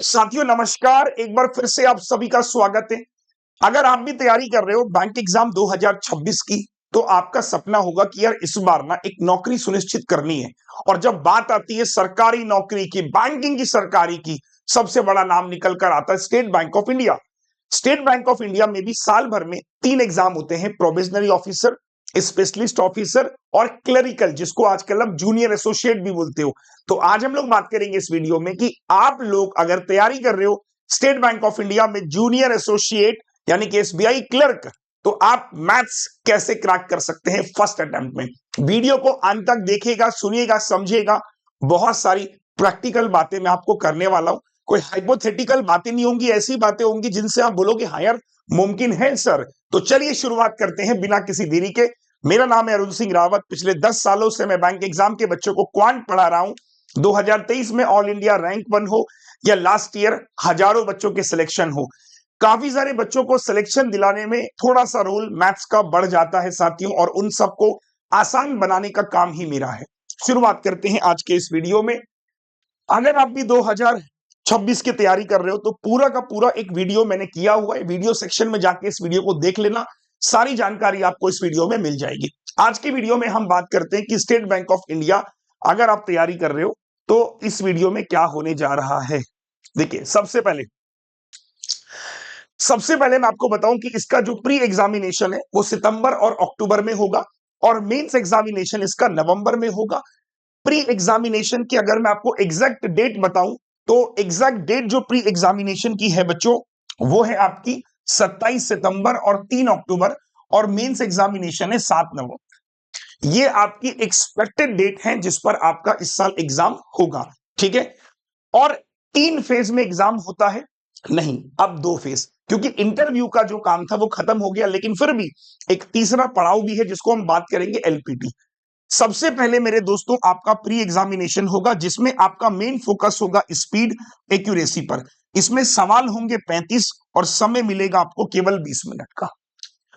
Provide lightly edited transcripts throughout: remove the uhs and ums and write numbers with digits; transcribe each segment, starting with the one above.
साथियों नमस्कार, एक बार फिर से आप सभी का स्वागत है। अगर आप भी तैयारी कर रहे हो बैंक एग्जाम 2026 की, तो आपका सपना होगा कि यार इस बार ना एक नौकरी सुनिश्चित करनी है। और जब बात आती है सरकारी नौकरी की, बैंकिंग की, सरकारी की, सबसे बड़ा नाम निकल कर आता है state bank of India. State bank of India में भी साल भर में 3 एग्जाम होते हैं, प्रोबेशनरी ऑफिसर, स्पेशलिस्ट ऑफिसर और क्लरिकल, जिसको आजकल हम जूनियर एसोसिएट भी बोलते हो। तो आज हम लोग बात करेंगे इस वीडियो में कि आप लोग अगर तैयारी कर रहे हो स्टेट बैंक ऑफ इंडिया में जूनियर एसोसिएट यानी कि एसबीआई क्लर्क, तो आप मैथ्स कैसे क्रैक कर सकते हैं फर्स्ट अटेम्प्ट में। वीडियो को अंत तक देखिएगा, सुनिएगा, समझिएगा। बहुत सारी प्रैक्टिकल बातें मैं आपको करने वाला हूं। कोई हाइपोथेटिकल बातें नहीं होंगी, ऐसी बातें होंगी जिनसे आप बोलोगे हाँ यार मुमकिन है सर। तो चलिए शुरुआत करते हैं बिना किसी देरी के। मेरा नाम है अरुण सिंह रावत। पिछले 10 सालों से मैं बैंक एग्जाम के बच्चों को क्वांट पढ़ा रहा हूं। 2023 में ऑल इंडिया रैंक 1 हो या लास्ट ईयर हजारों बच्चों के सिलेक्शन हो, काफी सारे बच्चों को सिलेक्शन दिलाने में थोड़ा सा रोल मैथ्स का बढ़ जाता है साथियों, और उन सबको आसान बनाने का काम ही मेरा है। शुरुआत करते हैं आज के इस वीडियो में। अगर आप भी 2026 की तैयारी कर रहे हो तो पूरा का पूरा एक वीडियो मैंने किया हुआ है, वीडियो सेक्शन में जाके इस वीडियो को देख लेना, सारी जानकारी आपको इस वीडियो में मिल जाएगी। आज की वीडियो में हम बात करते हैं कि स्टेट बैंक ऑफ इंडिया अगर आप तैयारी कर रहे हो तो इस वीडियो में क्या होने जा रहा है। देखिए, सबसे पहले मैं आपको बताऊं कि इसका जो प्री एग्जामिनेशन है वो सितंबर और अक्टूबर में होगा, और मेंस एग्जामिनेशन इसका नवंबर में होगा। प्री एग्जामिनेशन की अगर मैं आपको एग्जैक्ट डेट बताऊं, तो एग्जैक्ट डेट जो प्री एग्जामिनेशन की है बच्चों, वो है आपकी 27 सितंबर और 3 अक्टूबर, और मेंस एग्जामिनेशन है 7 नवंबर। ये आपकी एक्सपेक्टेड डेट है जिस पर आपका इस साल एग्जाम होगा, ठीक है। और 3 फेज में एग्जाम होता है, नहीं अब 2 फेज, क्योंकि इंटरव्यू का जो काम था वो खत्म हो गया, लेकिन फिर भी एक तीसरा पड़ाव भी है जिसको हम बात करेंगे एलपीटी। सबसे पहले मेरे दोस्तों आपका प्री एग्जामिनेशन होगा, जिसमें आपका मेन फोकस होगा स्पीड, एक्यूरेसी पर। इसमें सवाल होंगे 35 और समय मिलेगा आपको केवल 20 मिनट का।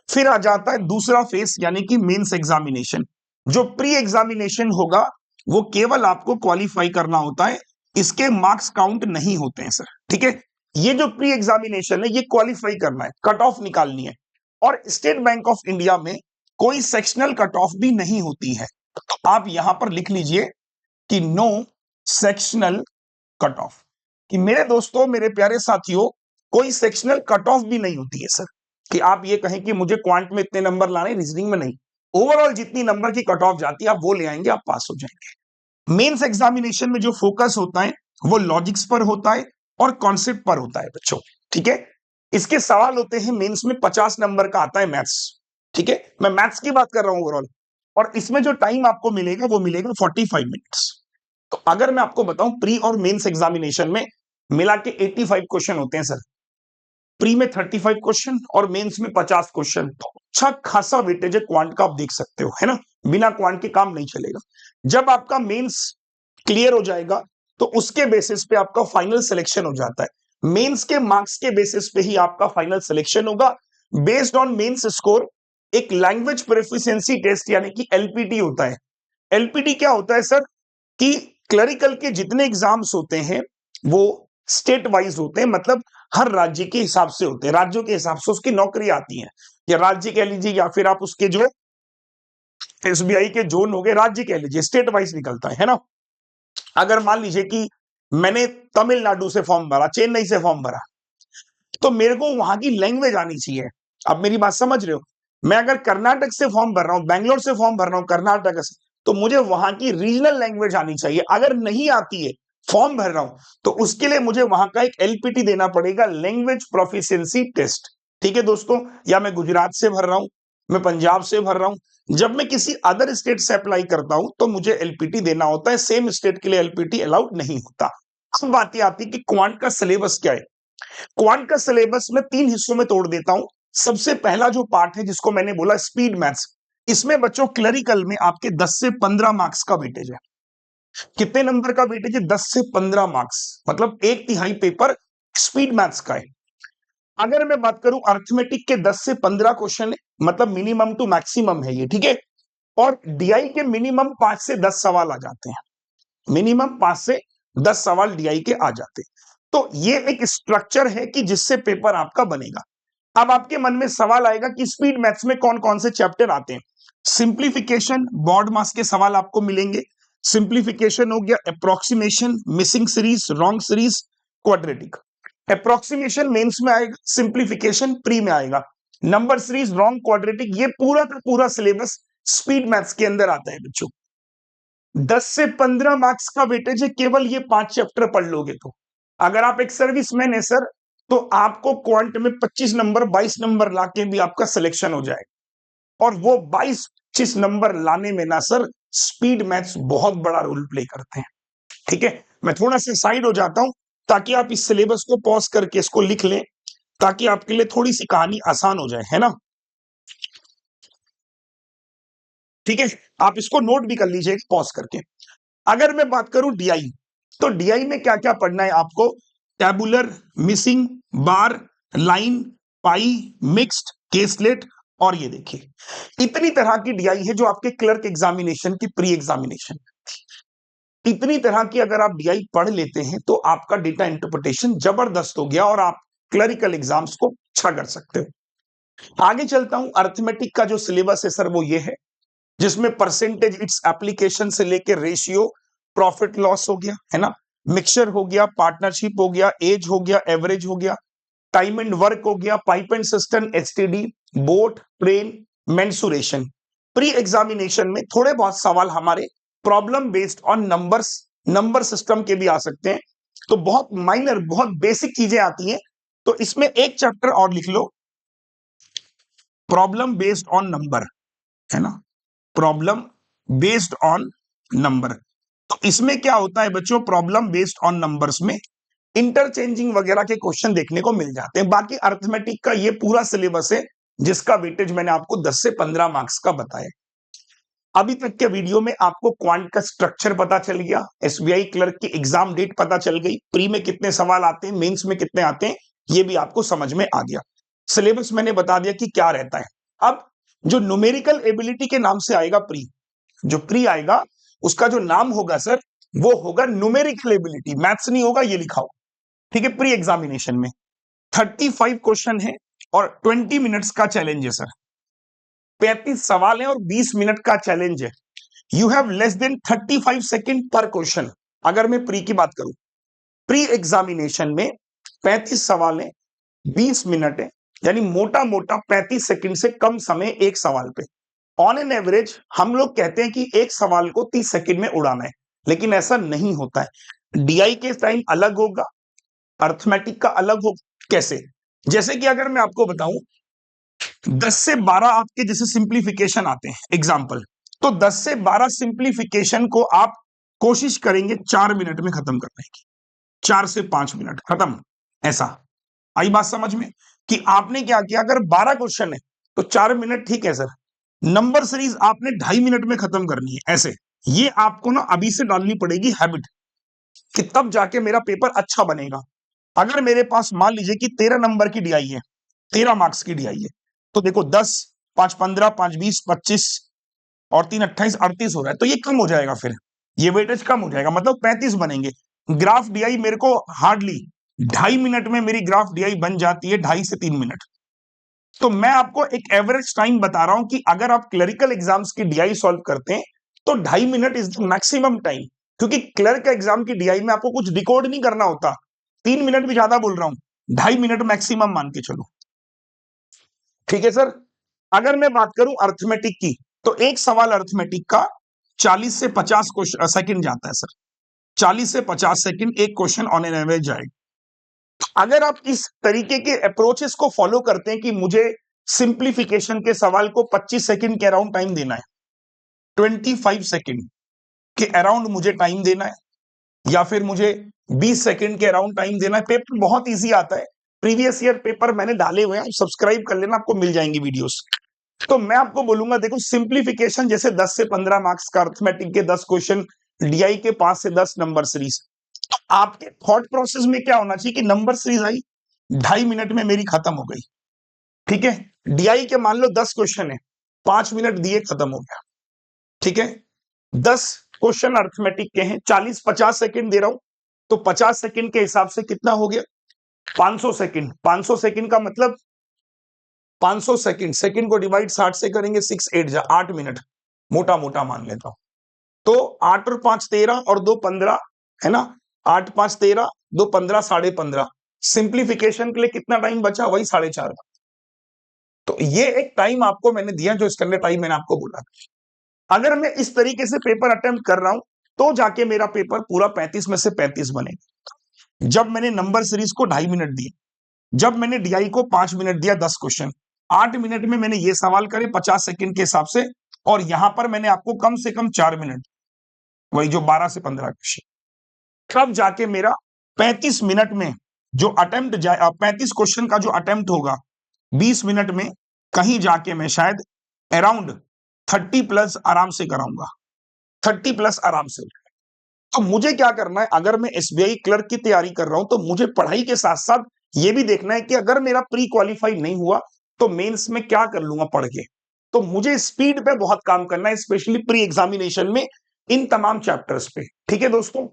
फिर आ जाता है दूसरा फेस यानी कि मेंस एग्जामिनेशन। जो प्री एग्जामिनेशन होगा वो केवल आपको क्वालिफाई करना होता है, इसके मार्क्स काउंट नहीं होते हैं सर, ठीक है। ये जो प्री एग्जामिनेशन है ये क्वालिफाई करना है, कट ऑफ निकालनी है। और स्टेट बैंक ऑफ इंडिया में कोई सेक्शनल कट ऑफ भी नहीं होती है। तो आप यहां पर लिख लीजिए कि नो सेक्शनल कट ऑफ। कि मेरे दोस्तों, मेरे प्यारे साथियों, कोई सेक्शनल कट ऑफ भी नहीं होती है सर, कि आप ये कहें कि मुझे क्वांट में इतने नंबर लाने, रीजनिंग में नहीं। ओवरऑल जितनी नंबर की कट ऑफ जाती है आप वो ले आएंगे, आप पास हो जाएंगे। मेंस एग्जामिनेशन में जो फोकस होता है वो लॉजिक्स पर होता है और कॉन्सेप्ट पर होता है बच्चों, ठीक है। इसके सवाल होते हैं मेंस में 50 नंबर का आता है मैथ्स, ठीक है। मैं मैथ्स की बात कर रहा हूं ओवरऑल, और इसमें जो टाइम आपको मिलेगा वो मिलेगा 45 मिनट्स। तो अगर मैं आपको बताऊं प्री और मेंस एग्जामिनेशन में मिला के 85 क्वेश्चन होते हैं सर। प्री में 35 क्वेश्चन और मेंस में 50 क्वेश्चन। तो अच्छा खासा वेटेज है क्वांट का, आप देख सकते हो, है ना। बिना क्वांट के काम नहीं चलेगा। जब आपका मेंस क्लियर हो जाएगा तो उसके बेसिस पे आपका फाइनल सिलेक्शन हो जाता है। मेंस के मार्क्स के बेसिस पे ही आपका फाइनल सिलेक्शन होगा। बेस्ड ऑन मेंस स्कोर एक लैंग्वेज प्रोफिशिएंसी टेस्ट यानी कि एलपीटी होता है। एलपीटी क्या होता है सर, कि क्लरिकल के जितने एग्जाम्स होते हैं वो स्टेट वाइज होते हैं, मतलब हर राज्य के हिसाब से होते हैं, राज्यों के हिसाब से उसकी नौकरी आती है, या राज्य कह लीजिए या फिर आप उसके जो एसबीआई के जोन हो गए, राज्य कह लीजिए, स्टेट वाइज निकलता है ना। अगर मान लीजिए कि मैंने तमिलनाडु से फॉर्म भरा, चेन्नई से फॉर्म भरा, तो मेरे को वहां की लैंग्वेज आनी चाहिए। आप मेरी बात समझ रहे हो। मैं अगर कर्नाटक से फॉर्म भर रहा हूं, बैंगलोर से फॉर्म भर रहा हूं, कर्नाटक से, तो मुझे वहां की रीजनल लैंग्वेज आनी चाहिए। अगर नहीं आती है, फॉर्म भर रहा हूं, तो उसके लिए मुझे वहां का एक एलपीटी देना पड़ेगा, लैंग्वेज प्रोफिशिएंसी टेस्ट, ठीक है दोस्तों। या मैं गुजरात से भर रहा हूं, मैं पंजाब से भर रहा हूं, जब मैं किसी अदर स्टेट से अप्लाई करता हूं तो मुझे एलपीटी देना होता है। सेम स्टेट के लिए एलपीटी अलाउड नहीं होता। अब बात आती है कि क्वांट का सिलेबस क्या है। क्वांट का सिलेबस मैं 3 हिस्सों में तोड़ देता हूं। सबसे पहला जो पार्ट है जिसको मैंने बोला स्पीड मैथ्स, इसमें बच्चों क्लरिकल में आपके 10 से 15 मार्क्स का वेटेज है। कितने नंबर का वेटेज है? 10 से 15 मार्क्स, मतलब 1/3 पेपर स्पीड मैथ्स का है। अगर मैं बात करूं अर्थमेटिक के 10 से 15 क्वेश्चन है, मतलब मिनिमम टू मैक्सिमम है ये, ठीक है। और डीआई के मिनिमम 5 से 10 सवाल आ जाते हैं, मिनिमम 5 से 10 सवाल डीआई के आ जाते हैं। तो ये एक स्ट्रक्चर है कि जिससे पेपर आपका बनेगा। अब आपके मन में सवाल आएगा कि स्पीड मैथ्स में कौन कौन से चैप्टर आते हैं। सिंप्लीफिकेशन, बॉर्ड मास के सवाल आपको मिलेंगे। सिंप्लीफिकेशन हो गया, approximation, missing series, wrong series, quadratic. Approximation mains में आएगा, सिंप्लीफिकेशन प्री में आएगा, नंबर सीरीज, रॉन्ग, क्वाड्रेटिक, ये पूरा का पूरा सिलेबस स्पीड मैथ्स के अंदर आता है बच्चों। 10 से 15 मार्क्स का वेटेज है केवल ये 5 चैप्टर पढ़ लोगे तो। अगर आप एक सर्विसमैन है सर, तो आपको क्वांट में 25 नंबर 22 नंबर लाके भी आपका सिलेक्शन हो जाएगा। और वो 22-25 नंबर लाने में ना सर स्पीड मैथ्स बहुत बड़ा रोल प्ले करते हैं। ठीक है, मैं थोड़ा सा साइड हो जाता हूं ताकि आप इस सिलेबस को पॉज करके इसको लिख लें, ताकि आपके लिए थोड़ी सी कहानी आसान हो जाए, है ना। ठीक है, आप इसको नोट भी कर लीजिएगा पॉज करके। अगर मैं बात करूं डीआई, तो डीआई में क्या क्या पढ़ना है आपको। टैबुलर, मिसिंग, बार, लाइन, पाई, मिक्स्ड, केसलेट, और ये देखिए इतनी तरह की डीआई है जो आपके क्लर्क एग्जामिनेशन की प्री एग्जामिनेशन, इतनी तरह की अगर आप डीआई पढ़ लेते हैं तो आपका डेटा इंटरप्रिटेशन जबरदस्त हो गया और आप क्लरिकल एग्जाम्स को अच्छा कर सकते हो। आगे चलता हूं, अर्थमेटिक का जो सिलेबस है सर वो ये है, जिसमें परसेंटेज, इट्स एप्लीकेशन से लेके रेशियो, प्रॉफिट लॉस हो गया, है ना, मिक्सचर हो गया, पार्टनरशिप हो गया, एज हो गया, एवरेज हो गया, टाइम एंड वर्क हो गया, pipe and system, STD, boat, train, mensuration. Pre examination में थोड़े बहुत सवाल हमारे problem based on numbers, number system के भी आ सकते हैं, तो बहुत माइनर, बहुत बेसिक चीजें आती हैं। तो इसमें एक चैप्टर और लिख लो, प्रॉब्लम बेस्ड ऑन नंबर, है ना, प्रॉब्लम बेस्ड ऑन नंबर। तो इसमें क्या होता है बच्चों, प्रॉब्लम बेस्ड ऑन नंबर्स में इंटरचेंजिंग वगैरह के क्वेश्चन देखने को मिल जाते हैं। बाकी अर्थमेटिक का ये पूरा सिलेबस है जिसका वेटेज मैंने आपको 10 से 15 मार्क्स का बताया। अभी तक के वीडियो में आपको क्वांट का स्ट्रक्चर पता चल गया, एसबीआई क्लर्क की एग्जाम डेट पता चल गई, प्री में कितने सवाल आते हैं, मेंस में कितने आते हैं, ये भी आपको समझ में आ गया। सिलेबस मैंने बता दिया कि क्या रहता है। अब जो न्यूमेरिकल एबिलिटी के नाम से आएगा प्री, जो प्री आएगा उसका जो नाम होगा सर वो होगा न्यूमेरिकल एबिलिटी, मैथ्स नहीं होगा, ये लिखा हो। ठीक है, प्री एग्जामिनेशन में 35 क्वेश्चन है और 20 मिनट्स का चैलेंज है सर। 35 सवाल है और 20 मिनट का चैलेंज है। You have less than 35 second पर क्वेश्चन। अगर मैं प्री की बात करूं, प्री एग्जामिनेशन में 35 सवाल है, 20 मिनट है, यानी मोटा मोटा 35 सेकंड से कम समय एक सवाल पे। ऑन एन एवरेज हम लोग कहते हैं कि एक सवाल को 30 सेकंड में उड़ाना है, लेकिन ऐसा नहीं होता है। डीआई के टाइम अलग होगा, अर्थमेटिक का अलग हो। कैसे, जैसे कि अगर मैं आपको बताऊं 10 से 12 आपके जैसे सिंप्लीफिकेशन आते हैं एग्जाम्पल, तो 10 से 12 सिंप्लीफिकेशन को आप कोशिश करेंगे 4 मिनट में खत्म करने की, 4 से 5 मिनट खत्म। ऐसा आई बात समझ में कि आपने क्या किया, अगर 12 क्वेश्चन है तो 4 मिनट ठीक है सर। नंबर सीरीज आपने 2.5 मिनट में खत्म करनी है, ऐसे। ये आपको ना अभी से डालनी पड़ेगी हैबिट, कि तब जाके मेरा पेपर अच्छा बनेगा। अगर मेरे पास मान लीजिए कि 13 नंबर की डीआई है, 13 मार्क्स की डीआई है, तो देखो 10, 5 15, 5 20, 25 और 3 28, 38 हो रहा है, तो ये कम हो जाएगा, फिर ये वेटेज कम हो जाएगा, मतलब 35 बनेंगे। ग्राफ डीआई मेरे को हार्डली 2.5 मिनट में मेरी ग्राफ डीआई बन जाती है, 2.5 से 3 मिनट। तो मैं आपको एक एवरेज टाइम बता रहा हूं कि अगर आप क्लरिकल एग्जाम्स की डीआई सॉल्व करते हैं तो 2.5 minute is the maximum time, क्योंकि क्लर्क एग्जाम की डीआई में आपको कुछ डिकोड नहीं करना होता। 3 मिनट भी ज्यादा बोल रहा हूं, 2.5 मिनट मैक्सिमम मान के चलो। ठीक है सर। अगर मैं बात करूं अर्थमेटिक की, तो एक सवाल अर्थमेटिक का 40 से 50 सेकंड जाता है सर, 40 से 50 सेकंड एक क्वेश्चन ऑन एन एवरेज जाएगा। अगर आप इस तरीके के अप्रोचेस को फॉलो करते हैं कि मुझे सिंप्लीफिकेशन के सवाल को 25 सेकंड के अराउंड टाइम देना है, 25 सेकंड के अराउंड मुझे टाइम देना है, या फिर मुझे 20 सेकंड के अराउंड टाइम देना है, पेपर बहुत इजी आता है। प्रीवियस ईयर पेपर मैंने डाले हुए हैं, सब्सक्राइब कर लेना, आपको मिल जाएंगी वीडियोस। तो मैं आपको बोलूंगा देखो, सिंप्लीफिकेशन जैसे 10 से 15 मार्क्स का, अर्थमेटिक के 10 क्वेश्चन, डीआई के 5 से 10 नंबर सीरीज। तो आपके थॉट प्रोसेस में क्या होना चाहिए कि नंबर सीरीज आई, 2.5 मिनट में मेरी खत्म हो गई। ठीक है, डीआई के मान लो 10 क्वेश्चन है, 5 मिनट दिए, खत्म हो गया। ठीक है, 10 क्वेश्चन अर्थमेटिक के हैं, 40-50 सेकंड दे रहा हूं, तो 50 सेकंड के हिसाब से कितना हो गया? 500 सेकंड। 500 सेकंड का मतलब 500 सेकंड, सेकंड को डिवाइड 60 से करेंगे, 6 8 जा 8 मिनट, मोटा मोटा मान लेता हूं। तो 8 और 5 13 और 2 15, है ना? 8 5 13, 2 15, 15.5। सिंप्लीफिकेशन के लिए कितना टाइम बचा? वही 4.5। तो ये एक टाइम आपको मैंने दिया, जो स्टैंडर्ड टाइम मैंने आपको बोला। अगर मैं इस तरीके से पेपर अटेम्प्ट कर रहा हूं तो जाके मेरा पेपर पूरा 35 में से 35 बनेगा। जब मैंने नंबर सीरीज को 2.5 मिनट दिए, जब मैंने डीआई को 5 मिनट दिया, 10 क्वेश्चन, 8 मिनट में मैंने ये सवाल करे 50 सेकंड के हिसाब से, और यहां पर मैंने आपको कम से कम 4 मिनट, वही जो 12 से 15 क्वेश्चन, तब जाके मेरा 35 मिनट में जो अटेम्प्ट जाए, 35 क्वेश्चन का जो अटेम्प्ट होगा 20 मिनट में, कहीं जाके मैं शायद अराउंड 30 प्लस आराम से कराऊंगा, 30 प्लस आराम से। तो मुझे क्या करना है? अगर मैं एसबीआई क्लर्क की तैयारी कर रहा हूं तो मुझे पढ़ाई के साथ साथ यह भी देखना है कि अगर मेरा प्री क्वालिफाई नहीं हुआ तो मेंस में क्या कर लूंगा पढ़ के। तो मुझे स्पीड पे बहुत काम करना है, स्पेशली प्री एग्जामिनेशन में, इन तमाम चैप्टर्स पे। ठीक है दोस्तों,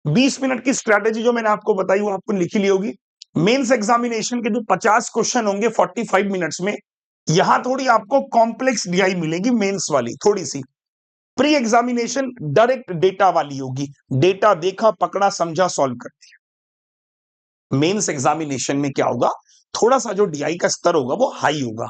20 मिनट की स्ट्रैटेजी जो मैंने आपको बताई वो आपको लिखी ली होगी। मेंस एग्जामिनेशन के जो 50 क्वेश्चन होंगे 45 मिनट्स में, यहां थोड़ी आपको कॉम्प्लेक्स डीआई मिलेगी, मेंस वाली थोड़ी सी। प्री एग्जामिनेशन डायरेक्ट डेटा वाली होगी, डेटा देखा, पकड़ा, समझा, सॉल्व कर दिया। मेंस एग्जामिनेशन में क्या होगा? थोड़ा सा जो डीआई का स्तर होगा वो हाई होगा।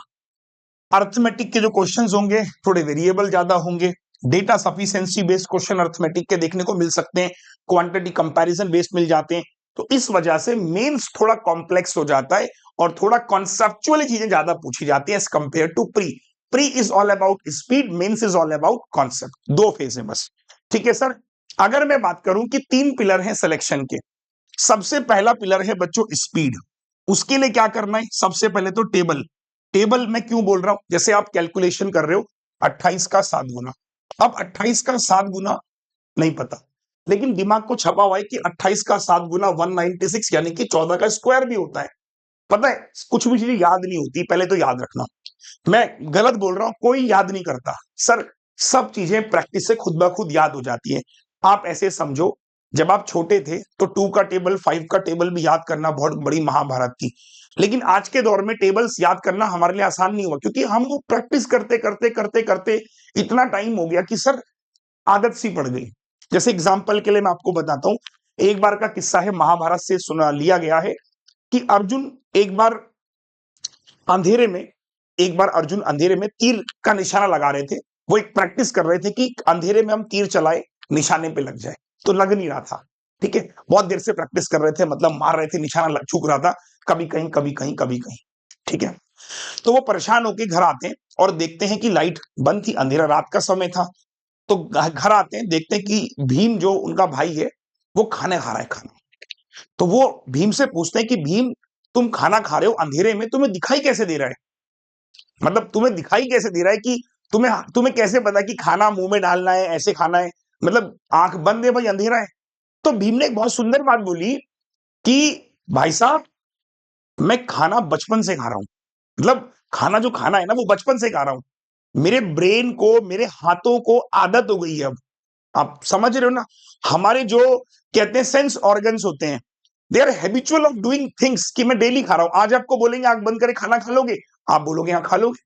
अर्थमेटिक के जो क्वेश्चंस होंगे थोड़े वेरिएबल ज्यादा होंगे, data sufficiency based question arithmetic के देखने को मिल सकते हैं, क्वांटिटी कंपैरिजन बेस्ड मिल जाते हैं। तो इस वजह से मेंस थोड़ा कॉम्प्लेक्स हो जाता है और थोड़ा कॉन्सेप्चुअल चीजें ज्यादा पूछी जाती है as compare to pre. Pre is all about speed, mains is all about concept. 2 phase है बस। ठीक है सर, अगर मैं बात करूं कि 3 पिलर हैं सिलेक्शन के, सबसे पहला पिलर है बच्चों स्पीड। उसके लिए क्या करना है? सबसे पहले तो टेबल। टेबल मैं क्यों बोल रहा हूं? जैसे आप कैलकुलेशन कर रहे हो 28 का 7 गुना, अब 28 का 7 गुना नहीं पता, लेकिन दिमाग को छपा हुआ है कि 28 का 7 गुना 196 यानी कि 14 का स्क्वायर भी होता है। पता है, कुछ भी चीजें याद नहीं होती, पहले तो याद रखना। मैं गलत बोल रहा हूं, कोई याद नहीं करता सर, सब चीजें प्रैक्टिस से खुद ब खुद याद हो जाती है। आप ऐसे समझो, जब आप छोटे थे तो 2 का टेबल 5 का टेबल भी याद करना बहुत बड़ी महाभारत थी, लेकिन आज के दौर में टेबल्स याद करना हमारे लिए आसान नहीं हुआ, क्योंकि हम वो प्रैक्टिस करते करते करते करते इतना टाइम हो गया कि सर आदत सी पड़ गई। जैसे एग्जाम्पल के लिए मैं आपको बताता हूं, एक बार का किस्सा है, महाभारत से सुना लिया गया है कि अर्जुन एक बार अंधेरे में, एक बार अर्जुन अंधेरे में तीर का निशाना लगा रहे थे। वो एक प्रैक्टिस कर रहे थे कि अंधेरे में हम तीर चलाए, निशाने पे लग जाए, तो लग नहीं रहा था। ठीक है, बहुत देर से प्रैक्टिस कर रहे थे, मतलब मार रहे थे, निशाना चूक रहा था, कभी कहीं कभी कहीं कभी कहीं। ठीक है, तो वो परेशान होकर घर आते हैं और देखते हैं कि लाइट बंद थी, अंधेरा रात का समय था। तो घर आते हैं, देखते हैं कि भीम जो उनका भाई है वो खाना खा रहा है, खाना। तो वो भीम से पूछते हैं कि भीम, तुम खाना खा रहे हो अंधेरे में, तुम्हें दिखाई कैसे दे रहा है? मतलब तुम्हें दिखाई कैसे दे रहा है कि तुम्हें तुम्हें कैसे पता कि खाना मुंह में डालना है, ऐसे खाना है? मतलब आंख बंद है भाई, अंधेरा है। तो भीम ने एक बहुत सुंदर बात बोली कि भाई साहब, मैं खाना बचपन से खा रहा हूं, मतलब खाना जो खाना है ना वो बचपन से खा रहा हूं, मेरे ब्रेन को, मेरे हाथों को आदत हो गई है अब। आप समझ रहे हो ना? हमारे जो कहते हैं सेंस ऑर्गन्स होते हैं, they are habitual of doing things, कि मैं डेली खा रहा हूं। आज आपको बोलेंगे आंख बंद करके खाना खा लोगे, आप बोलोगे हाँ खा लोगे,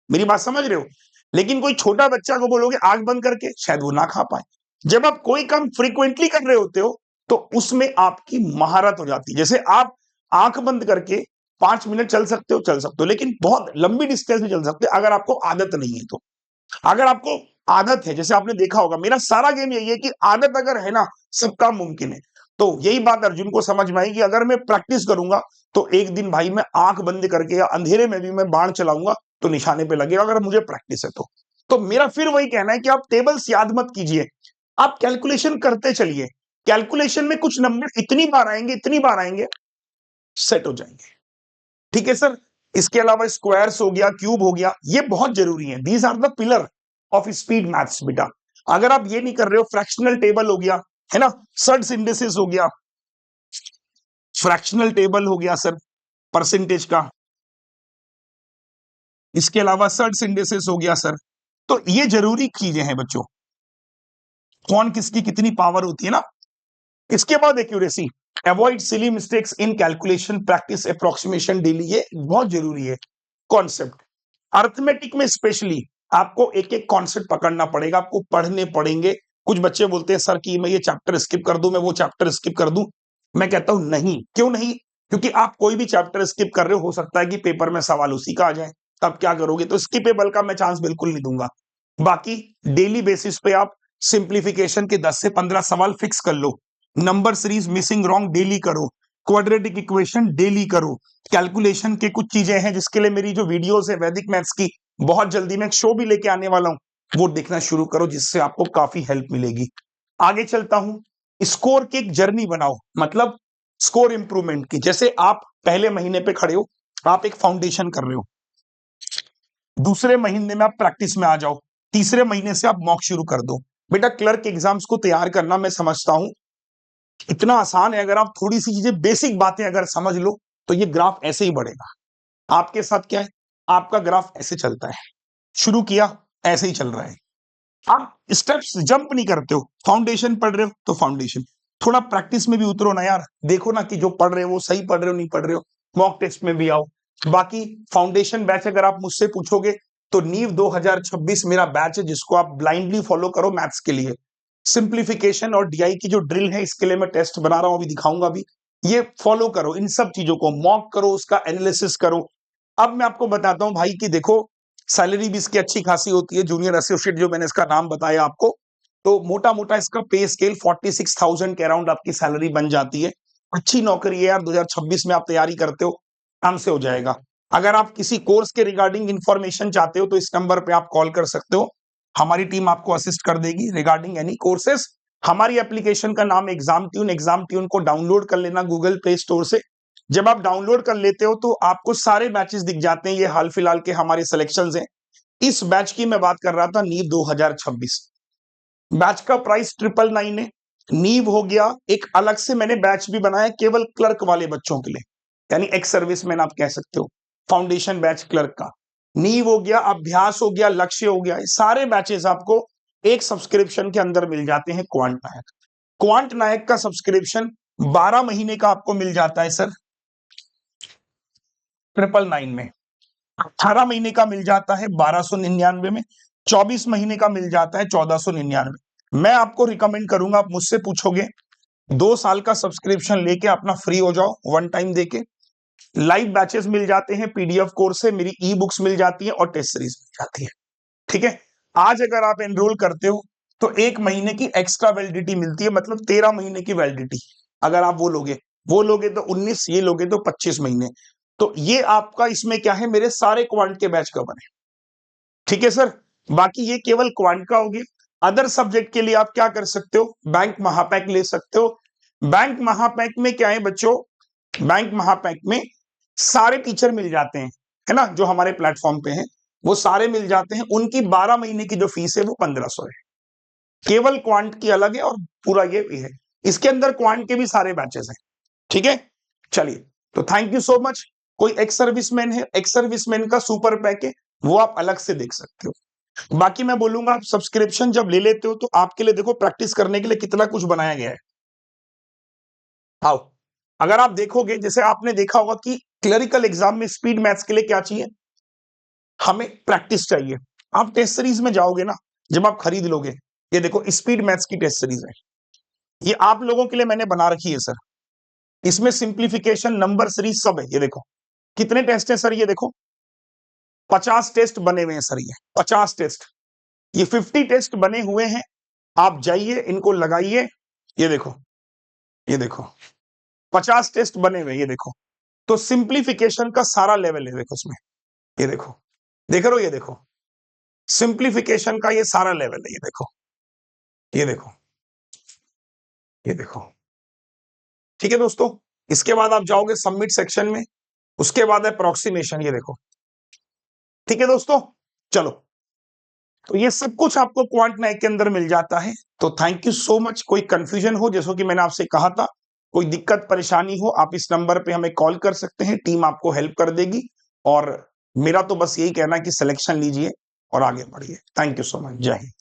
मेरी बात समझ रहे हो? लेकिन कोई छोटा बच्चा को बोलोगे आंख बंद करके, शायद वो ना खा पाए। जब आप कोई काम फ्रीक्वेंटली कर रहे होते हो तो उसमें आपकी महारत हो जाती है। जैसे आप आंख बंद करके 5 मिनट चल सकते हो, चल सकते हो, लेकिन बहुत लंबी डिस्टेंस में चल सकते हो अगर आपको आदत नहीं है तो। अगर आपको आदत है, जैसे आपने देखा होगा, मेरा सारा गेम यही है कि आदत अगर है ना, सब काम मुमकिन है। तो यही बात अर्जुन को समझ में आई कि अगर मैं प्रैक्टिस करूंगा तो एक दिन भाई मैं आंख बंद करके या अंधेरे में भी मैं बाण चलाऊंगा तो निशाने पे लगेगा, अगर मुझे प्रैक्टिस है तो मेरा फिर वही कहना है कि आप टेबल्स याद मत कीजिए, आप कैलकुलेशन करते चलिए। कैलकुलेशन में कुछ नंबर इतनी बार आएंगे, इतनी बार आएंगे, सेट हो जाएंगे। ठीक है सर, इसके अलावा स्क्वायर्स हो गया, क्यूब हो गया, ये बहुत जरूरी है। These are the pillar of speed maths बेटा। अगर आप ये नहीं कर रहे हो, फ्रैक्शनल टेबल हो गया, है ना, सर्ट्स इंडिसेस हो गया, फ्रैक्शनल टेबल हो गया सर परसेंटेज का, इसके अलावा सर्ट्स इंडिसेस हो गया सर। तो ये जरूरी चीजें हैं बच्चों, कौन किसकी कितनी पावर होती है ना, इसके बाद accuracy, avoid silly mistakes in calculation, practice approximation daily, ये बहुत जरूरी है कॉन्सेप्ट। अर्थमेटिक में स्पेशली आपको एक एक कॉन्सेप्ट पकड़ना पड़ेगा, आपको पढ़ने पड़ेंगे। कुछ बच्चे बोलते हैं सर कि मैं ये चैप्टर स्किप कर दूं, मैं वो चैप्टर स्किप कर दूं। मैं कहता हूं नहीं, क्यों नहीं? क्योंकि आप कोई भी चैप्टर स्किप कर रहे हो सकता है कि पेपर में सवाल उसी का आ जाए, तब क्या करोगे? तो स्किपेबल का मैं चांस बिल्कुल नहीं दूंगा। बाकी डेली बेसिस पे आप सिंप्लीफिकेशन के 10 से 15 सवाल फिक्स कर लो, number series missing wrong daily करो, क्वाड्रेटिक इक्वेशन डेली करो, कैलकुलेशन के कुछ चीजें हैं जिसके लिए मेरी जो वीडियोस है वैदिक मैथ्स की, बहुत जल्दी मैं एक शो भी लेके आने वाला हूं, वो देखना शुरू करो, जिससे आपको काफी हेल्प मिलेगी। आगे चलता हूं, स्कोर की एक जर्नी बनाओ, मतलब स्कोर इंप्रूवमेंट की। जैसे आप पहले महीने पे खड़े हो, आप एक फाउंडेशन कर रहे हो, दूसरे महीने में आप प्रैक्टिस में आ जाओ, तीसरे महीने से आप मॉक शुरू कर दो। बेटा क्लर्क एग्जाम्स को तैयार करना मैं समझता हूं इतना आसान है, अगर आप थोड़ी सी चीजें बेसिक बातें अगर समझ लो तो ये ग्राफ ऐसे ही बढ़ेगा। आपके साथ क्या है, आपका ग्राफ ऐसे चलता है, शुरू किया ऐसे ही चल रहा है, आप स्टेप्स जंप नहीं करते हो। फाउंडेशन पढ़ रहे हो तो फाउंडेशन, थोड़ा प्रैक्टिस में भी उतरो ना यार, देखो ना कि जो पढ़ रहे हो वो सही पढ़ रहे हो नहीं पढ़ रहे हो, मॉक टेस्ट में भी आओ। बाकी फाउंडेशन बैच अगर आप मुझसे पूछोगे तो नीव 2026 मेरा बैच है, जिसको आप ब्लाइंडली फॉलो करो मैथ्स के लिए। सिंप्लीफिकेशन और डीआई की जो ड्रिल है, इसके लिए मैं टेस्ट बना रहा हूं, अभी दिखाऊंगा भी, ये फॉलो करो, इन सब चीजों को मॉक करो, उसका एनालिसिस करो। अब मैं आपको बताता हूं भाई कि देखो सैलरी भी इसकी अच्छी खासी होती है, जूनियर एसोसिएट जो मैंने इसका नाम बताया आपको, तो मोटा मोटा इसका पे स्केल 46,000 के अराउंड आपकी सैलरी बन जाती है। अच्छी नौकरी है यार, 2026 में आप तैयारी करते हो, आराम से हो जाएगा। अगर आप किसी कोर्स के रिगार्डिंग इंफॉर्मेशन चाहते हो तो इस नंबर पे आप कॉल कर सकते हो, हमारी टीम आपको असिस्ट कर देगी रिगार्डिंग एनी कोर्सेस। हमारी एप्लीकेशन का नाम एग्जाम ट्यून, एग्जाम ट्यून को डाउनलोड कर लेना गूगल प्ले स्टोर से। जब आप डाउनलोड कर लेते हो तो आपको सारे बैचेस दिख जाते हैं, ये हाल फिलहाल के हमारे सिलेक्शंस हैं। इस बैच की मैं बात कर रहा था, नीव 2026 बैच का प्राइस 999 है। नीव हो गया, एक अलग से मैंने बैच भी बनाया केवल क्लर्क वाले बच्चों के लिए, यानी एक्स सर्विसमैन आप कह सकते हो, फाउंडेशन बैच क्लर्क का। नीव हो गया, अभ्यास हो गया, लक्ष्य हो गया, सारे बैचेस आपको एक सब्सक्रिप्शन के अंदर मिल जाते हैं। क्वांट नायक, क्वांट नायक का सब्सक्रिप्शन 12 महीने का आपको मिल जाता है सर 999 में, 18 महीने का मिल जाता है 1299 में, 24 महीने का मिल जाता है 1499। मैं आपको रिकमेंड करूंगा, आप मुझसे पूछोगे 2 साल का सब्सक्रिप्शन लेके अपना फ्री हो जाओ, वन टाइम देके। लाइव बैचेस मिल जाते हैं, पीडीएफ कोर्स है, मेरी ई बुक्स मिल जाती है और टेस्ट सीरीज मिल जाती है। ठीक है, आज अगर आप एनरोल करते हो तो 1 महीने की एक्स्ट्रा वैलिडिटी मिलती है, मतलब 13 महीने की वैलिडिटी। अगर आप वो लोगे तो 19, ये लोगे तो 25 महीने। तो ये आपका इसमें क्या है, मेरे सारे क्वांट के बैच कवर है। ठीक है सर, बाकी ये केवल क्वांट का हो गया। अदर सब्जेक्ट के लिए आप क्या कर सकते हो, बैंक महापैक ले सकते हो। बैंक महापैक में क्या है बच्चों, बैंक महापैक में सारे टीचर मिल जाते हैं, है ना, जो हमारे प्लेटफॉर्म पे हैं वो सारे मिल जाते हैं। उनकी 12 महीने की जो फीस है वो 1500 है, केवल क्वांट की अलग है और पूरा ये भी है। इसके अंदर क्वांट के भी सारे बैचेस हैं। ठीक है, चलिए, तो थैंक यू सो मच। कोई एक्स सर्विसमैन है, एक्स सर्विसमैन का सुपर पैक है, वो आप अलग से देख सकते हो। बाकी मैं बोलूंगा आप सब्सक्रिप्शन जब ले लेते हो तो आपके लिए देखो प्रैक्टिस करने के लिए कितना कुछ बनाया गया है। आओ, अगर आप देखोगे, जैसे आपने देखा होगा कि क्लरिकल एग्जाम में स्पीड मैथ्स के लिए क्या चाहिए, हमें प्रैक्टिस चाहिए। आप टेस्ट सीरीज में जाओगे ना, जब आप खरीद लोगे, ये देखो स्पीड मैथ्स की टेस्ट सीरीज है, ये आप लोगों के लिए मैंने बना रखी है सर। इसमें सिंप्लीफिकेशन, नंबर सीरीज सब है। ये देखो कितने टेस्ट है सर, ये देखो 50 टेस्ट बने हुए हैं सर, ये 50 टेस्ट, ये 50 टेस्ट बने हुए हैं। आप जाइए इनको लगाइए, ये देखो, ये देखो 50 टेस्ट बने हुए, ये देखो। तो सिंप्लीफिकेशन का सारा लेवल है, देखो इसमें, ये देखो, देख रहे हो, ये देखो सिंप्लीफिकेशन का ये सारा लेवल है, ये देखो, ये देखो, ये देखो। ठीक है दोस्तों, इसके बाद आप जाओगे सबमिट सेक्शन में, उसके बाद है अप्रोक्सीमेशन, ये देखो। ठीक है दोस्तों, चलो, तो ये सब कुछ आपको क्वांट नाइक के अंदर मिल जाता है। तो थैंक यू सो मच। कोई कंफ्यूजन हो, जैसे कि मैंने आपसे कहा था, कोई दिक्कत परेशानी हो, आप इस नंबर पे हमें कॉल कर सकते हैं, टीम आपको हेल्प कर देगी। और मेरा तो बस यही कहना है कि सिलेक्शन लीजिए और आगे बढ़िए। थैंक यू सो मच, जय हिंद।